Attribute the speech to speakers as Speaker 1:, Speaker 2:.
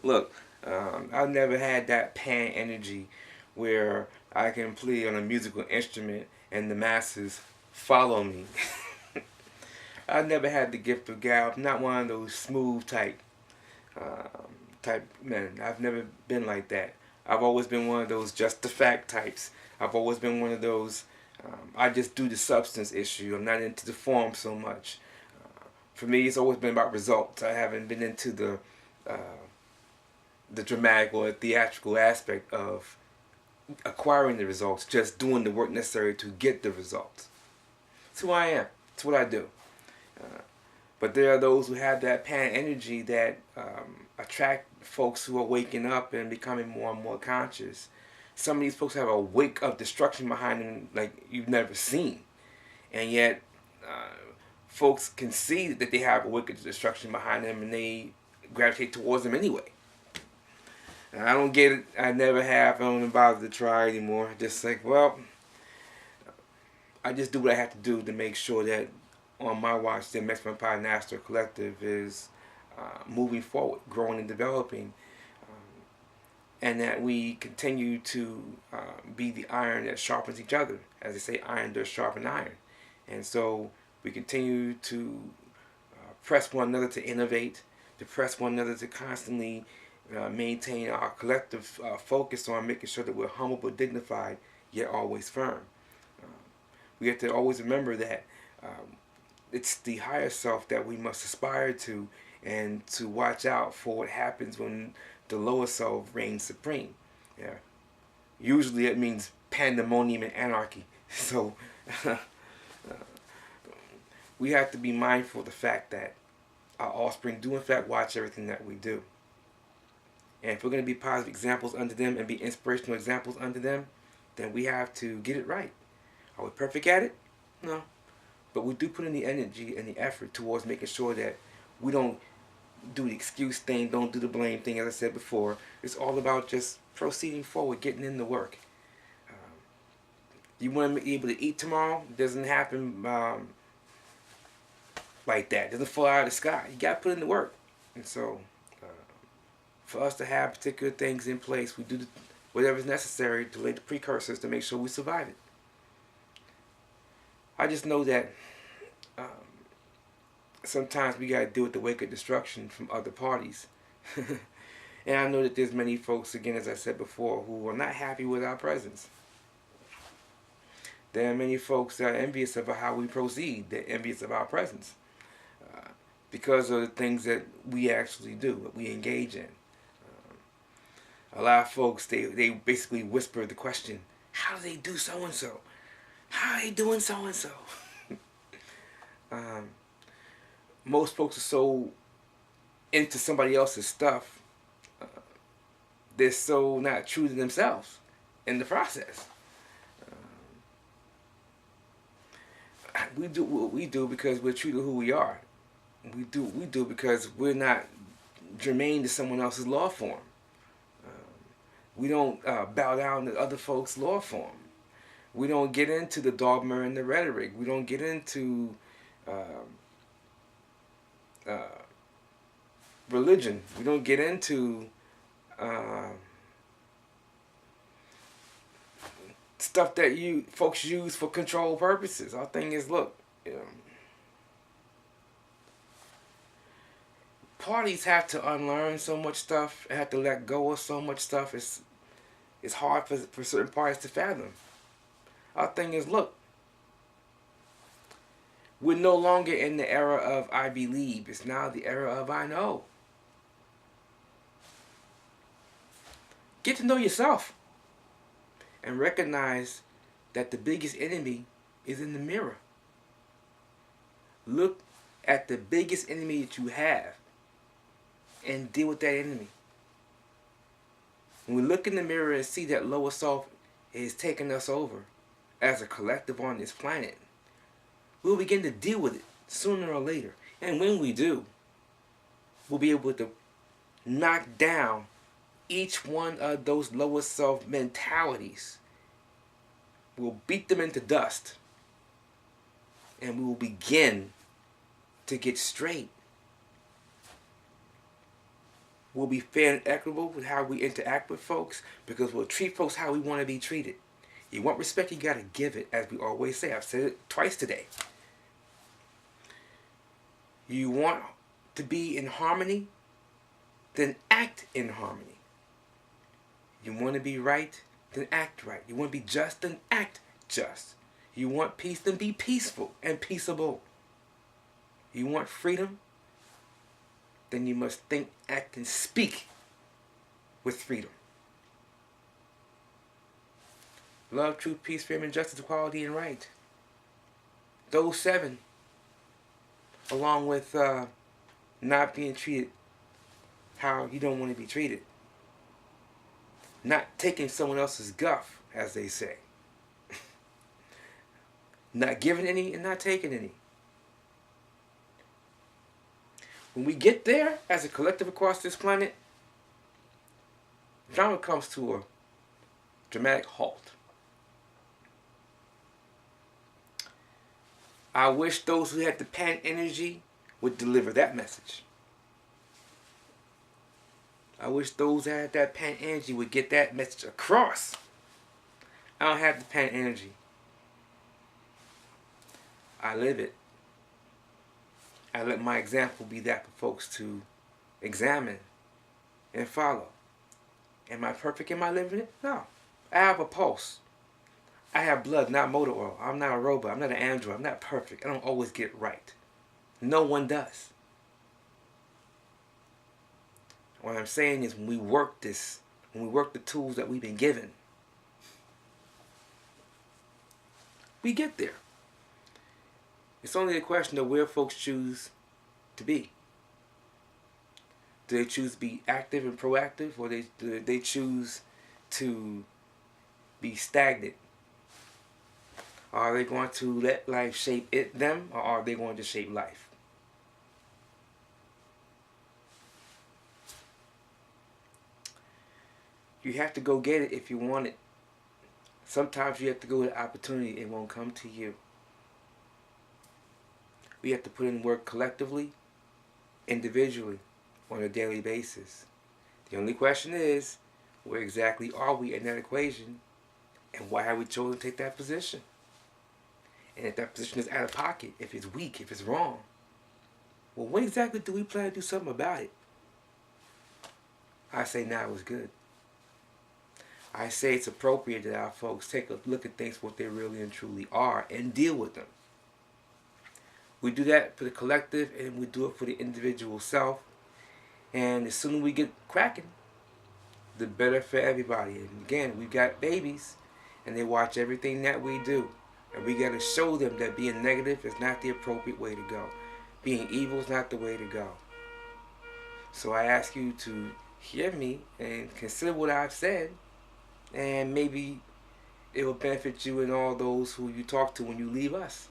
Speaker 1: Look, I've never had that pan energy where I can play on a musical instrument and the masses follow me. I've never had the gift of gab. I'm not one of those smooth type men. I've never been like that. I've always been one of those just the fact types. I've always been one of those. I just do the substance issue. I'm not into the form so much. For me, it's always been about results. I haven't been into the dramatic or theatrical aspect of acquiring the results, just doing the work necessary to get the results. That's who I am. That's what I do. But there are those who have that pan energy that attract folks who are waking up and becoming more and more conscious. Some of these folks have a wake of destruction behind them like you've never seen. And yet, folks can see that they have a wake of destruction behind them and they gravitate towards them anyway. And I don't get it. I never have. I don't even bother to try anymore. Just like, well, I just do what I have to do to make sure that on my watch, the Amexem-Empire National Collective is moving forward, growing and developing, and that we continue to be the iron that sharpens each other. As they say, iron does sharpen iron. And so we continue to press one another to innovate, to press one another to constantly maintain our collective focus on making sure that we're humble but dignified, yet always firm. We have to always remember that it's the higher self that we must aspire to, and to watch out for what happens when the lower self reigns supreme. Yeah. Usually it means pandemonium and anarchy. So we have to be mindful of the fact that our offspring do in fact watch everything that we do. And if we're going to be positive examples unto them and be inspirational examples unto them, then we have to get it right. Are we perfect at it? No. But we do put in the energy and the effort towards making sure that we don't do the excuse thing, don't do the blame thing, as I said before. It's all about just proceeding forward, getting in the work. You want to be able to eat tomorrow? It doesn't happen like that. It doesn't fall out of the sky. You got to put in the work. And so for us to have particular things in place, we do whatever is necessary to lay the precursors to make sure we survive it. I just know that sometimes we got to deal with the wake of destruction from other parties. And I know that there's many folks, again, as I said before, who are not happy with our presence. There are many folks that are envious of how we proceed. They're envious of our presence because of the things that we actually do, that we engage in. A lot of folks, they basically whisper the question, how do they do so-and-so? How are they doing so-and-so? Most folks are so into somebody else's stuff, they're so not true to themselves in the process. We do what we do because we're true to who we are. We do what we do because we're not germane to someone else's law form. We don't bow down to other folks' law form. We don't get into the dogma and the rhetoric. We don't get into religion. We don't get into stuff that you folks use for control purposes. Our thing is, look, parties have to unlearn so much stuff, have to let go of so much stuff. It's hard for certain parties to fathom. Our thing is, look, we're no longer in the era of I believe. It's now the era of I know. Get to know yourself and recognize that the biggest enemy is in the mirror. Look at the biggest enemy that you have and deal with that enemy. When we look in the mirror and see that lower self is taking us over as a collective on this planet, we'll begin to deal with it sooner or later. And when we do, we'll be able to knock down each one of those lower self mentalities. We'll beat them into dust. And we will begin to get straight. We'll be fair and equitable with how we interact with folks, because we'll treat folks how we want to be treated. You want respect, you gotta give it, as we always say. I've said it twice today. You want to be in harmony, then act in harmony. You want to be right, then act right. You want to be just, then act just. You want peace, then be peaceful and peaceable. You want freedom, then you must think, act, and speak with freedom. Love, truth, peace, freedom, and justice, equality, and right. Those 7, along with not being treated how you don't want to be treated. Not taking someone else's guff, as they say. Not giving any and not taking any. When we get there, as a collective across this planet, drama comes to a dramatic halt. I wish those who had the pan energy would deliver that message. I wish those who had that pan energy would get that message across. I don't have the pan energy. I live it. I let my example be that for folks to examine and follow. Am I perfect? Am I living it? No. I have a pulse. I have blood, not motor oil. I'm not a robot. I'm not an android. I'm not perfect. I don't always get it right. No one does. What I'm saying is, when we work this, when we work the tools that we've been given, we get there. It's only a question of where folks choose to be. Do they choose to be active and proactive, or do they choose to be stagnant? Are they going to let life shape them, or are they going to shape life? You have to go get it if you want it. Sometimes you have to go with opportunity. It won't come to you. We have to put in work collectively, individually, on a daily basis. The only question is, where exactly are we in that equation, and why have we chosen to take that position? And if that position is out of pocket, if it's weak, if it's wrong, well, when exactly do we plan to do something about it? I say now is good. I say it's appropriate that our folks take a look at things for what they really and truly are and deal with them. We do that for the collective, and we do it for the individual self. And the sooner we get cracking, the better for everybody. And again, we've got babies, and they watch everything that we do. And we got to show them that being negative is not the appropriate way to go. Being evil is not the way to go. So I ask you to hear me and consider what I've said, and maybe it will benefit you and all those who you talk to when you leave us.